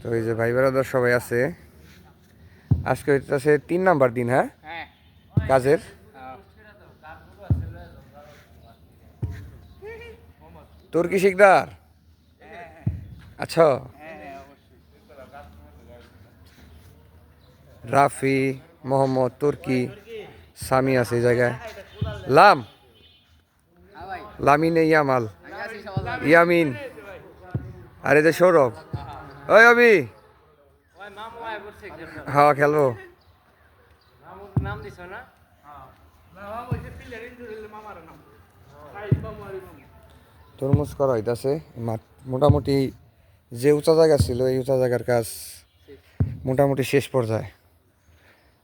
তো এই যে ভাই বেড়াদার সবাই আছে। আজকে হইতেছে 3 নাম্বার দিন। হ্যাঁ, কাজের। তোর কি শিকদার? আচ্ছা, রাফি, মোহাম্মদ, তুর্কি, সামি আছে এই জায়গায়। লামিনে ইয়ামাল, ইয়ামিন, আর এই যে সৌরভ। ওই অবি, হ্যাঁ খেলবো। তরমুজ করা হইতাছে। মোটামুটি যে উঁচা জায়গা ছিল এই উঁচা জায়গার কাজ মোটামুটি শেষ পর্যায়ে।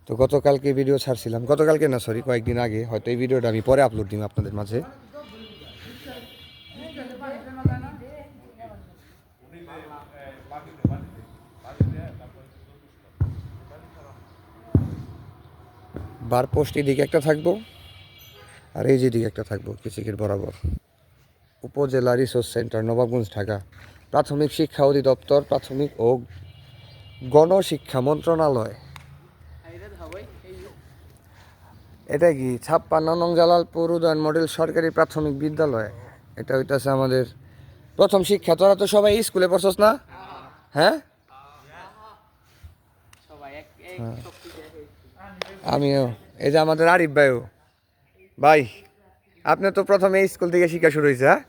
তো গতকালকে ভিডিও ছাড়ছিলাম, গতকালকে না সরি কয়েকদিন আগে, হয়তো এই ভিডিওটা আমি পরে আপলোড দিব আপনাদের মাঝে। বার পোস্ট এদিকে একটা থাকবো আর এই যেদিকে একটা থাকবো কিচিকের বরাবর। উপজেলা রিসোর্স সেন্টার, নবাবগঞ্জ, ঢাকা। প্রাথমিক শিক্ষা অধিদপ্তর, প্রাথমিক ও গণশিক্ষা মন্ত্রণালয়। এটা কি 56 নং জালালপুর উদয়ন মডেল সরকারি প্রাথমিক বিদ্যালয়। এটা হইতাছে আমাদের প্রথম শিক্ষা। তোরা তো সবাই স্কুলে পড়ছস না? হ্যাঁ, আমিও। এই যে আমাদের আরিফ ভাইও। ভাই, আপনি তো প্রথমে স্কুল থেকে শিক্ষা শুরু হয়েছে। হ্যাঁ,